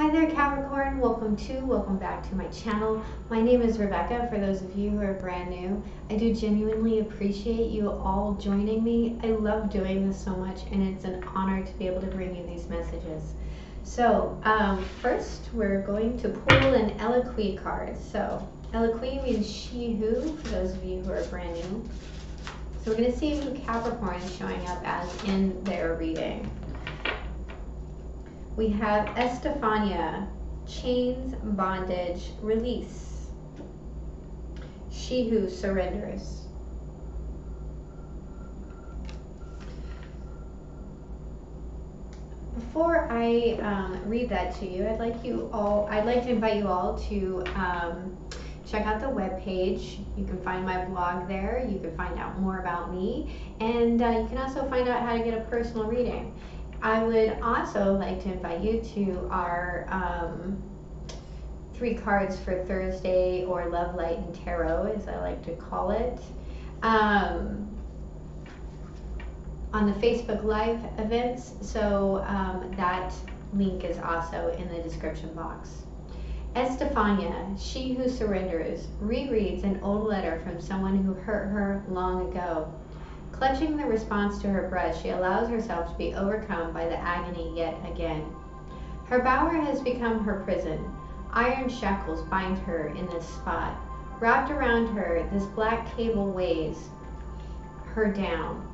Hi there, Capricorn. Welcome back to my channel. My name is Rebecca, for those of you who are brand new. I do genuinely appreciate you all joining me. I love doing this so much, and it's an honor to be able to bring you these messages. So, first we're going to pull an Eloquy card. So, Eloquy means she who, for those of you who are brand new. So we're going to see who Capricorn is showing up as in their reading. We have Estefania, chains, bondage, release. She who surrenders. Before I read that to you, I'd like to invite you all to check out the webpage. You can find my blog there. You can find out more about me, and you can also find out how to get a personal reading. I would also like to invite you to our 3 cards for Thursday, or Love, Light, and Tarot, as I like to call it, on the Facebook Live events. So that link is also in the description box. Estefania, she who surrenders, rereads an old letter from someone who hurt her long ago. Clutching the response to her breast, she allows herself to be overcome by the agony yet again. Her bower has become her prison. Iron shackles bind her in this spot. Wrapped around her, this black cable weighs her down.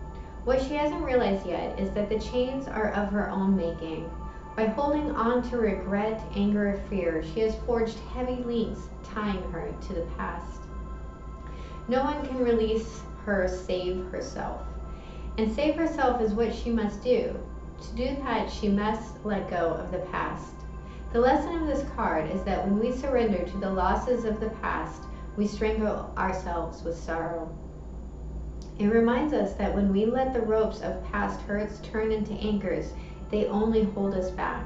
What she hasn't realized yet is that the chains are of her own making. By holding on to regret, anger, or fear, she has forged heavy links tying her to the past. No one can release her save herself. And save herself is what she must do. To do that, she must let go of the past. The lesson of this card is that when we surrender to the losses of the past, we strangle ourselves with sorrow. It reminds us that when we let the ropes of past hurts turn into anchors, they only hold us back.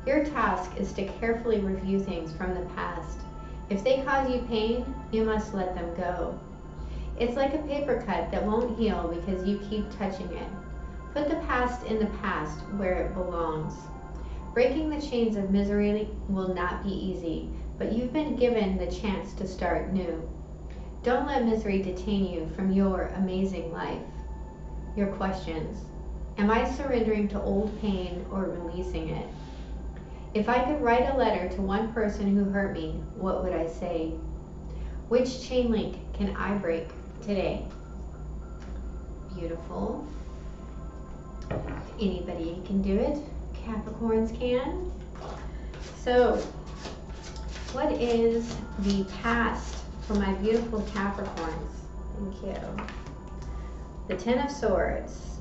Your task is to carefully review things from the past. If they cause you pain, you must let them go. It's like a paper cut that won't heal because you keep touching it. Put the past in the past where it belongs. Breaking the chains of misery will not be easy, but you've been given the chance to start new. Don't let misery detain you from your amazing life. Your questions. Am I surrendering to old pain or releasing it? If I could write a letter to one person who hurt me, what would I say? Which chain link can I break today? Beautiful. Anybody can do it. Capricorns can. So, what is the past for my beautiful Capricorns? Thank you. The 10 of Swords.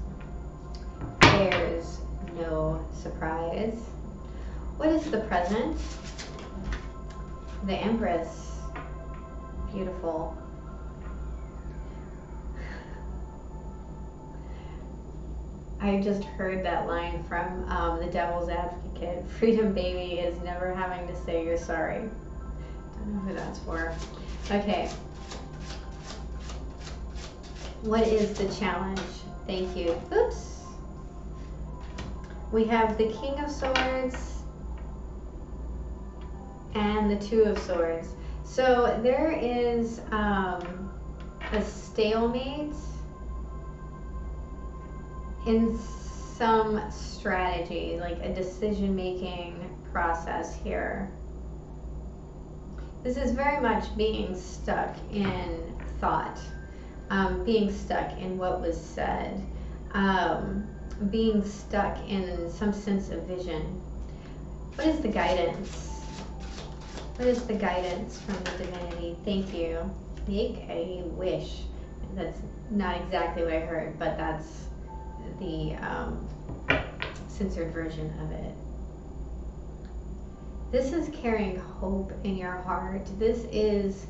There's no surprise. What is the present? The Empress. Beautiful. I just heard that line from The Devil's Advocate. Freedom, baby, is never having to say you're sorry. Don't know who that's for. Okay. What is the challenge? Thank you. Oops. We have the King of Swords and the 2 of Swords. So there is a stalemate in some strategy, like a decision-making process here. This is very much being stuck in thought, being stuck in what was said, being stuck in some sense of vision. What is the guidance? What is the guidance from the divinity? Thank you. Make a wish. That's not exactly what I heard, but that's the censored version of it. This is carrying hope in your heart. This is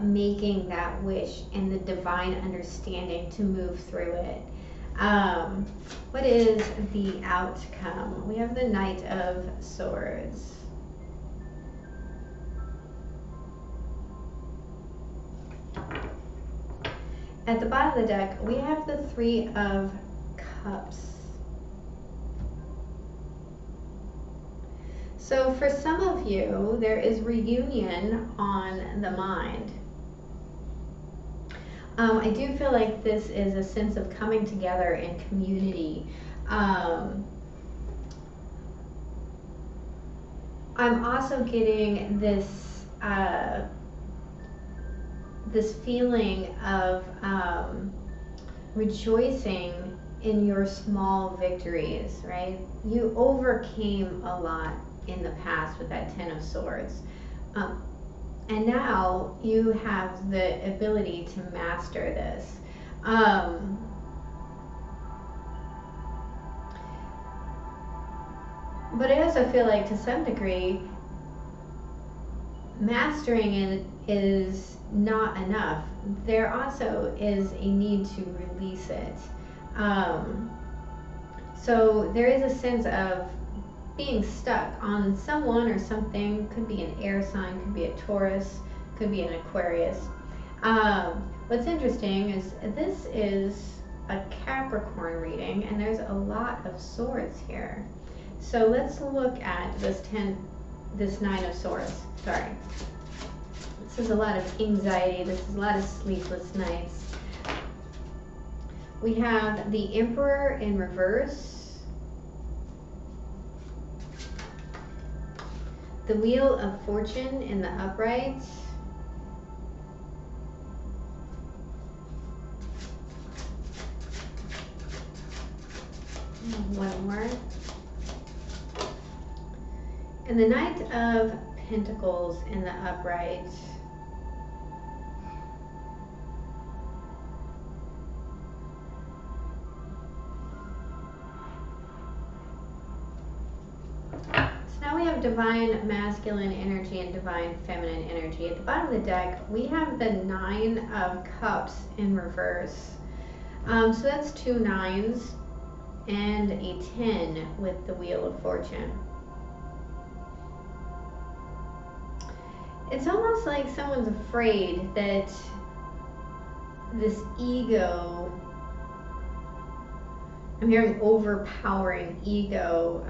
making that wish and the divine understanding to move through it. What is the outcome? We have the Knight of Swords. At the bottom of the deck, we have the 3 of Cups. So for some of you, there is reunion on the mind. I do feel like this is a sense of coming together in community. I'm also getting this this feeling of rejoicing in your small victories, right? You overcame a lot in the past with that Ten of Swords. And now you have the ability to master this. But I also feel like to some degree, mastering it is not enough. There also is a need to release it. So there is a sense of being stuck on someone or something. Could be an air sign, could be a Taurus, could be an Aquarius. What's interesting is this is a Capricorn reading, and there's a lot of swords here. So let's look at this Nine of Swords. Sorry. This is a lot of anxiety. This is a lot of sleepless nights. We have the Emperor in reverse. The Wheel of Fortune in the upright. One more. And the Knight of Pentacles in the upright. So now we have divine masculine energy and divine feminine energy. At the bottom of the deck, we have the Nine of Cups in reverse. So that's two nines and a 10 with the Wheel of Fortune. It's almost like someone's afraid that this ego, I'm hearing overpowering ego,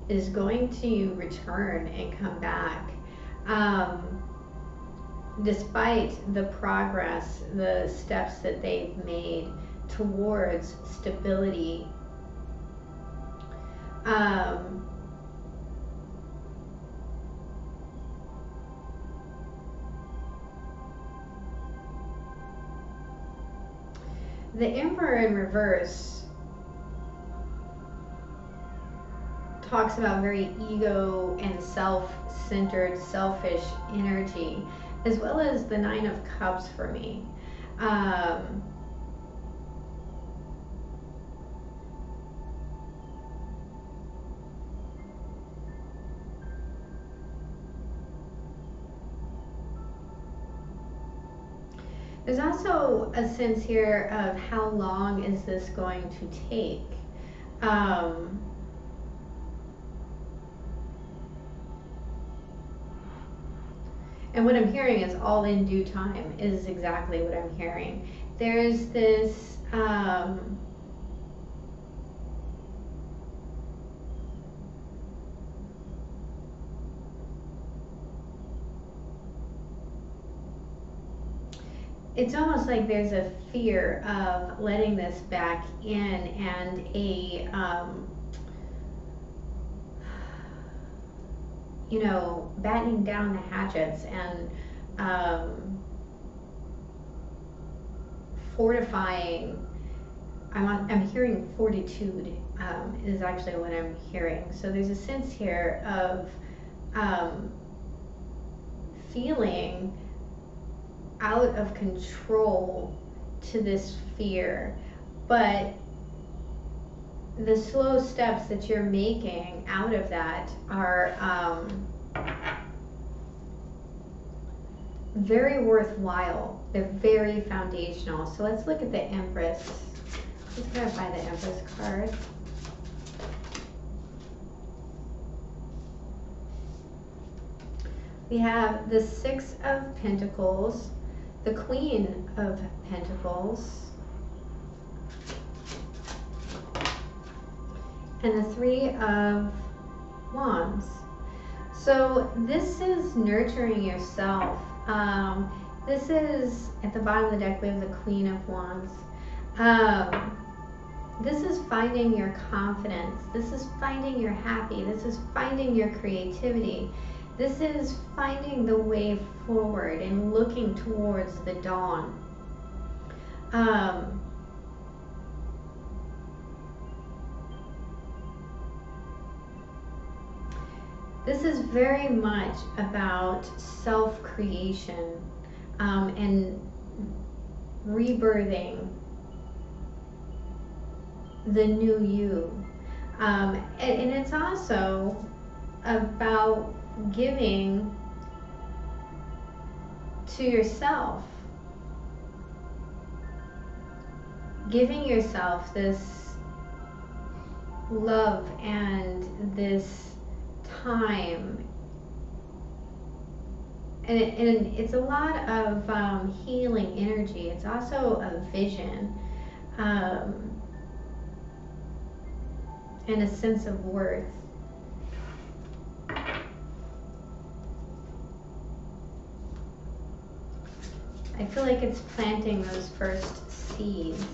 is going to return and come back. Despite the progress, the steps that they've made towards stability. The Emperor in reverse talks about very ego and self-centered, selfish energy, as well as the Nine of Cups for me. There's also a sense here of how long is this going to take. And what I'm hearing is all in due time is exactly what I'm hearing. There's this it's almost like there's a fear of letting this back in, and a you know, battening down the hatchets and fortifying. I'm hearing fortitude is actually what I'm hearing. So there's a sense here of feeling out of control to this fear, but the slow steps that you're making out of that are very worthwhile. They're very foundational. So let's look at the Empress. Let's clarify the Empress card. We have the Six of Pentacles, the Queen of Pentacles, and the Three of Wands. So this is nurturing yourself. This is, at the bottom of the deck, we have the Queen of Wands. This is finding your confidence. This is finding your happy. This is finding your creativity. This is finding the way forward and looking towards the dawn. This is very much about self-creation and rebirthing the new you. And it's also about giving to yourself. Giving yourself this love and this time, and it's a lot of healing energy. It's also a vision and a sense of worth. I feel like it's planting those first seeds.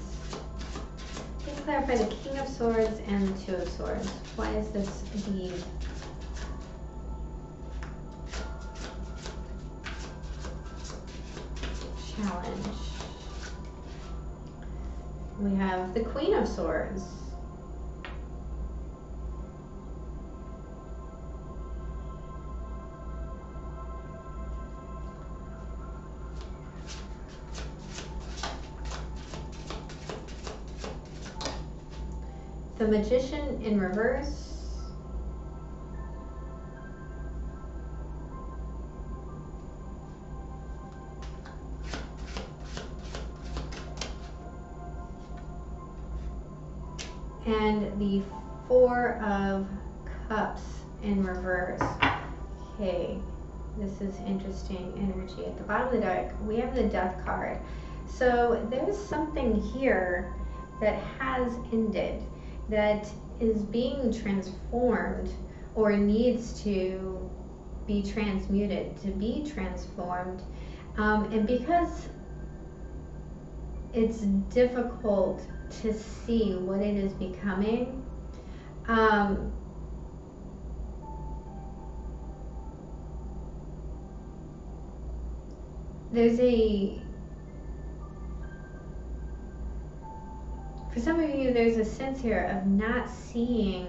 Please clarify the King of Swords and the Two of Swords. Why is this the challenge? We have the Queen of Swords. The Magician in reverse. And the Four of Cups in reverse. Okay, this is interesting energy. At the bottom of the deck, we have the Death card. So there's something here that has ended, that is being transformed or needs to be transmuted, to be transformed. And because it's difficult to see what it is becoming, there's for some of you, there's a sense here of not seeing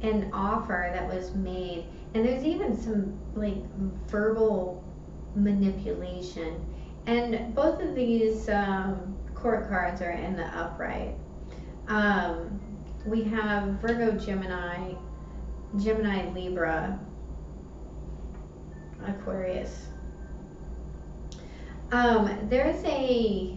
an offer that was made, and there's even some like verbal manipulation. And both of these court cards are in the upright. We have Virgo, Gemini, Gemini, Libra, Aquarius. There's a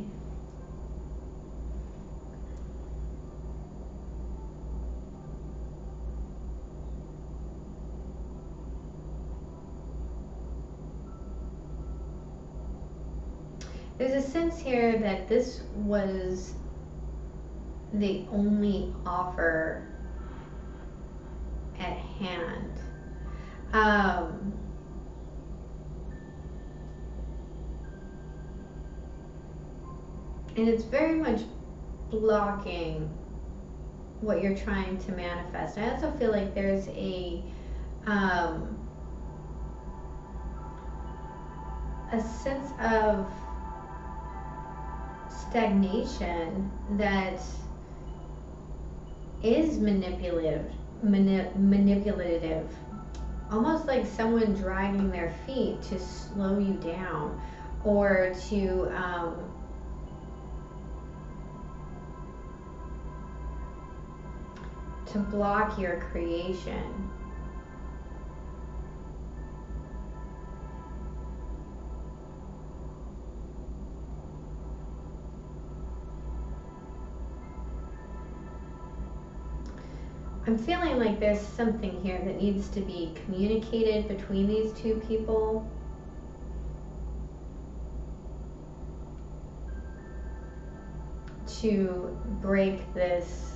sense here that this was the only offer at hand. And it's very much blocking what you're trying to manifest. I also feel like there's a sense of stagnation that is manipulative, almost like someone dragging their feet to slow you down, or to block your creation. I'm feeling like there's something here that needs to be communicated between these two people. To break this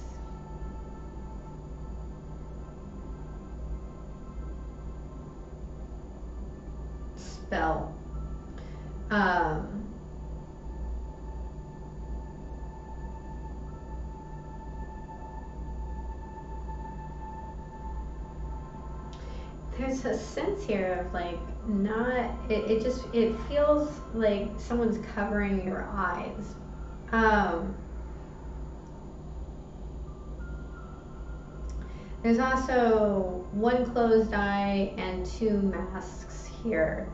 spell. There's a sense here of like not, it feels like someone's covering your eyes. There's also one closed eye and two masks here.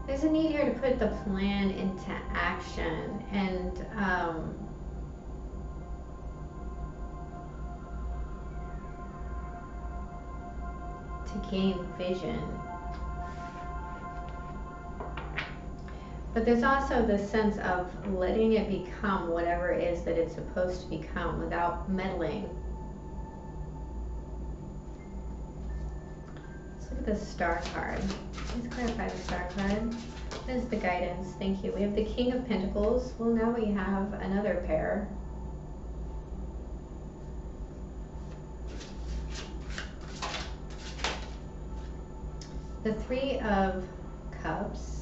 There's a need here to put the plan into action and to gain vision. But there's also this sense of letting it become whatever it is that it's supposed to become without meddling. Let's look at the star card. Please clarify the star card. What is the guidance? Thank you. We have the King of Pentacles. Well, now we have another pair. The Three of Cups.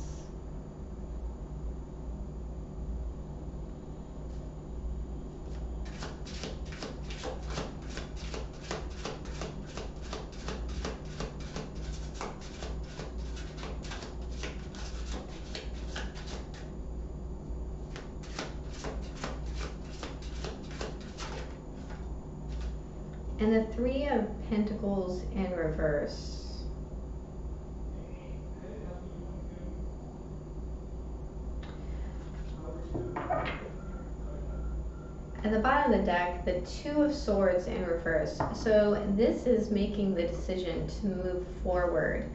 And the Three of Pentacles in reverse. At the bottom of the deck, the Two of Swords in reverse. So this is making the decision to move forward.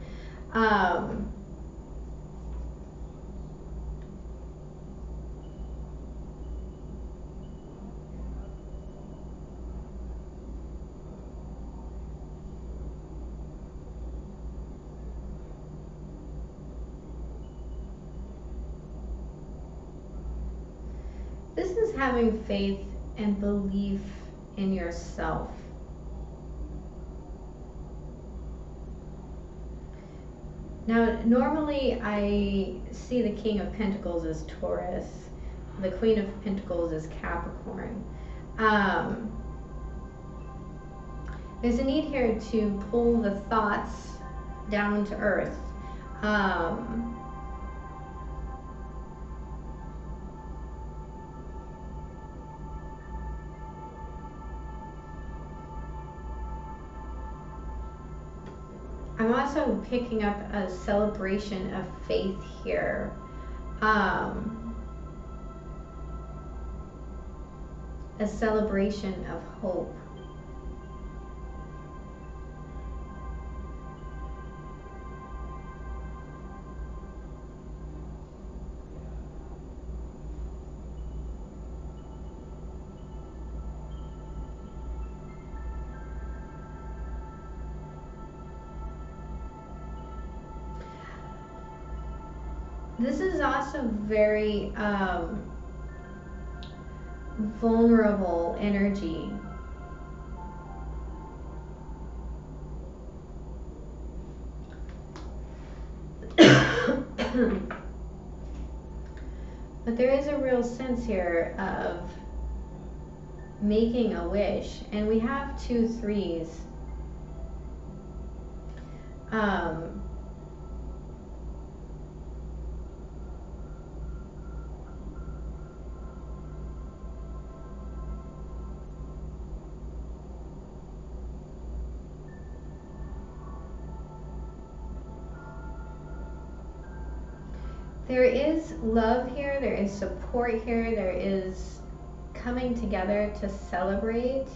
This is having faith and belief in yourself. Now, normally I see the King of Pentacles as Taurus, the Queen of Pentacles as Capricorn. There's a need here to pull the thoughts down to earth. I'm also picking up a celebration of faith here. A celebration of hope. This is also very vulnerable energy. But there is a real sense here of making a wish, and we have 2 threes. There is love here, there is support here, there is coming together to celebrate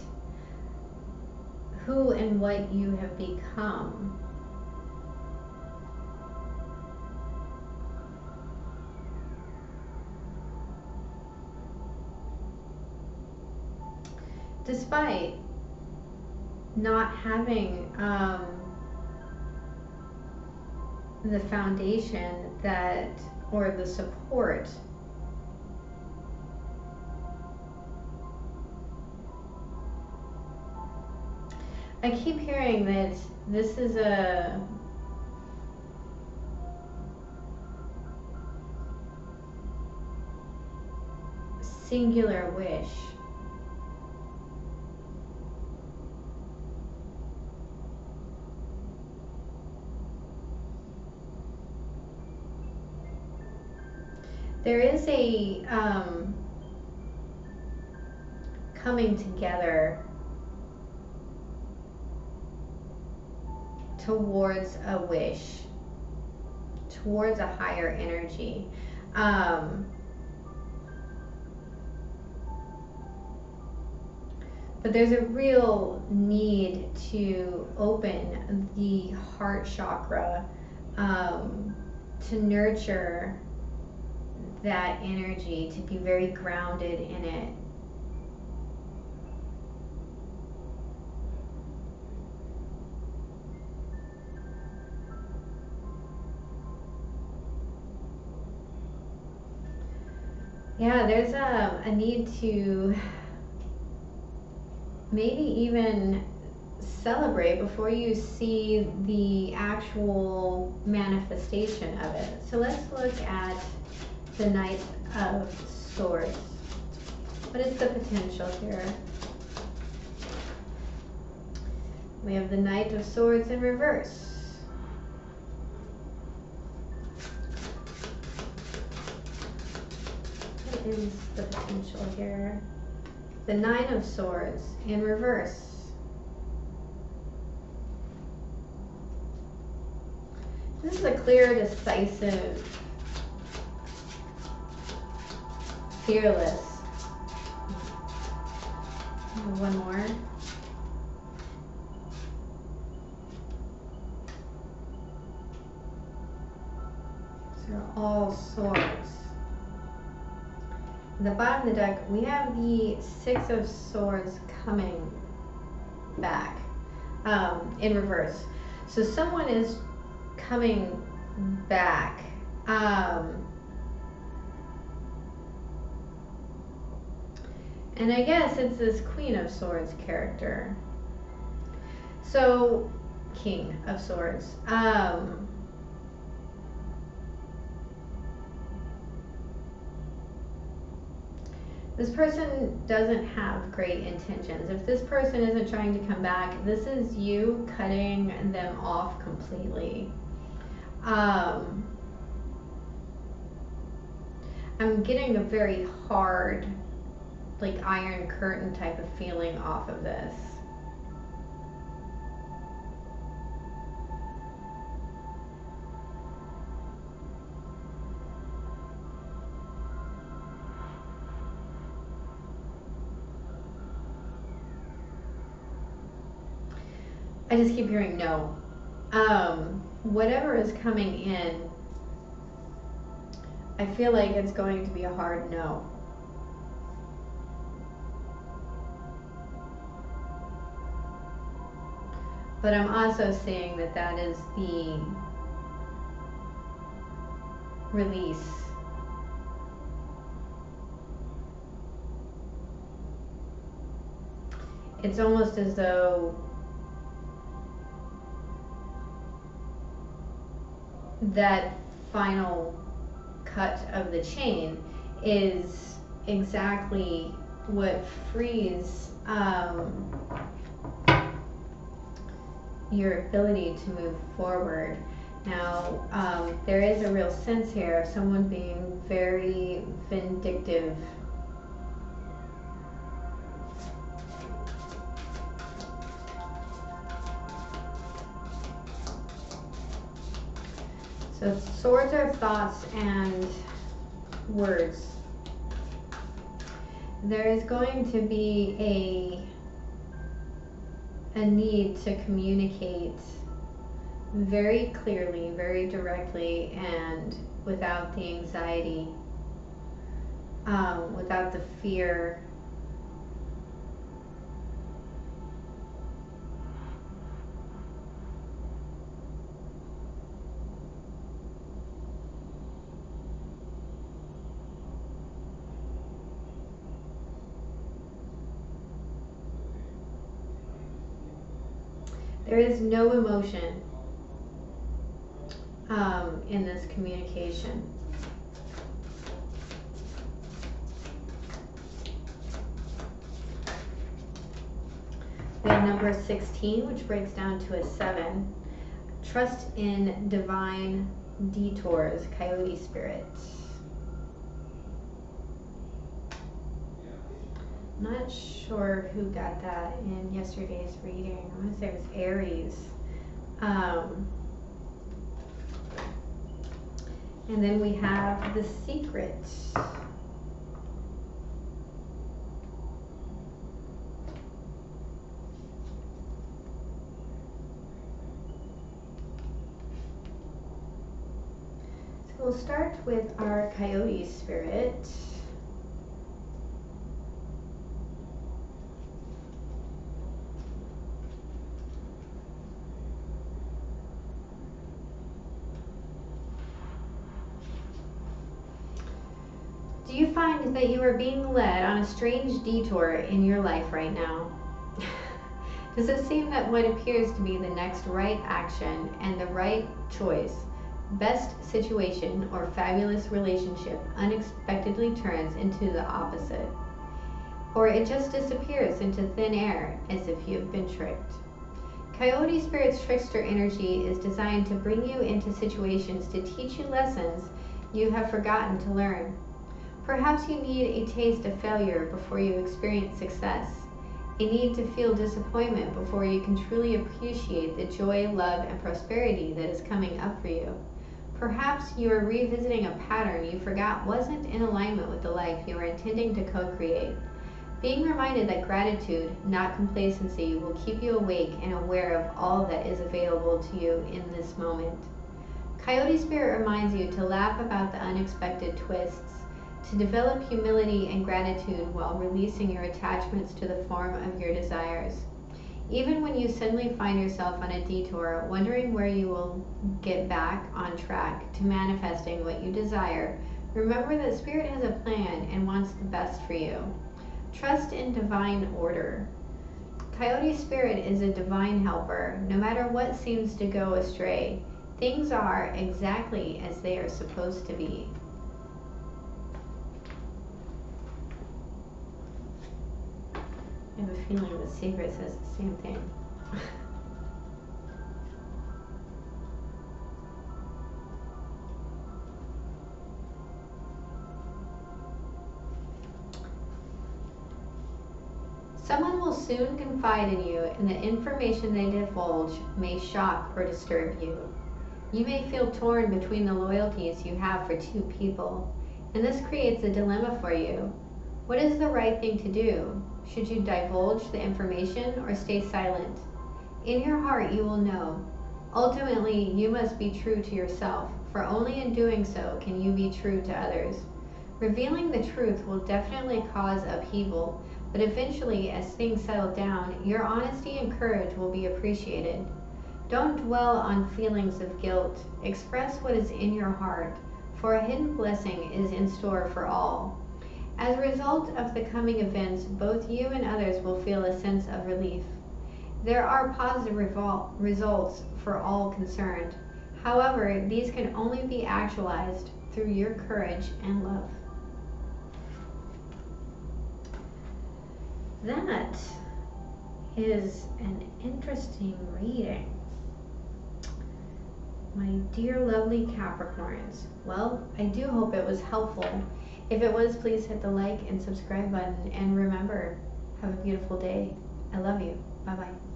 who and what you have become. Despite not having the foundation that, or the support I keep hearing that this is a singular wish. There is a coming together towards a wish, towards a higher energy. But there's a real need to open the heart chakra, to nurture that energy, to be very grounded in it. Yeah, there's a need to maybe even celebrate before you see the actual manifestation of it. So let's look at the Knight of Swords. What is the potential here? We have the Knight of Swords in reverse. What is the potential here? The Nine of Swords in reverse. This is a clear, decisive, fearless. One more. These are all swords. At the bottom of the deck, we have the Six of Swords coming back in reverse. So someone is coming back. And I guess it's this Queen of Swords character. So, King of Swords. This person doesn't have great intentions. If this person isn't trying to come back, this is you cutting them off completely. I'm getting a very hard, like iron curtain type of feeling off of this. I just keep hearing no. Whatever is coming in, I feel like it's going to be a hard no. But I'm also seeing that that is the release. It's almost as though that final cut of the chain is exactly what frees your ability to move forward. Now, there is a real sense here of someone being very vindictive. So swords are thoughts and words. there is going to be a need to communicate very clearly, very directly, and without the anxiety, without the fear. There is no emotion in this communication. We have number 16, which breaks down to a 7. Trust in divine detours, Coyote Spirit. Not sure who got that in yesterday's reading. I want to say it was Aries. And then we have the secret. So we'll start with our Coyote Spirit. Do you find that you are being led on a strange detour in your life right now? Does it seem that what appears to be the next right action and the right choice, best situation, or fabulous relationship unexpectedly turns into the opposite? Or it just disappears into thin air as if you have been tricked? Coyote Spirit's trickster energy is designed to bring you into situations to teach you lessons you have forgotten to learn. Perhaps you need a taste of failure before you experience success, a need to feel disappointment before you can truly appreciate the joy, love, and prosperity that is coming up for you. Perhaps you are revisiting a pattern you forgot wasn't in alignment with the life you are intending to co-create. Being reminded that gratitude, not complacency, will keep you awake and aware of all that is available to you in this moment. Coyote Spirit reminds you to laugh about the unexpected twists, to develop humility and gratitude while releasing your attachments to the form of your desires. Even when you suddenly find yourself on a detour, wondering where you will get back on track to manifesting what you desire, remember that Spirit has a plan and wants the best for you. Trust in divine order. Coyote Spirit is a divine helper. No matter what seems to go astray, things are exactly as they are supposed to be. I have a feeling the secret says the same thing. Someone will soon confide in you, and the information they divulge may shock or disturb you. You may feel torn between the loyalties you have for two people, and this creates a dilemma for you. What is the right thing to do? Should you divulge the information or stay silent? In your heart you will know. Ultimately, you must be true to yourself, for only in doing so can you be true to others. Revealing the truth will definitely cause upheaval, but eventually, as things settle down, your honesty and courage will be appreciated. Don't dwell on feelings of guilt. Express what is in your heart, for a hidden blessing is in store for all. As a result of the coming events, both you and others will feel a sense of relief. There are positive results for all concerned. However, these can only be actualized through your courage and love. That is an interesting reading. My dear lovely Capricorns. Well, I do hope it was helpful. If it was, please hit the like and subscribe button. And remember, have a beautiful day. I love you. Bye-bye.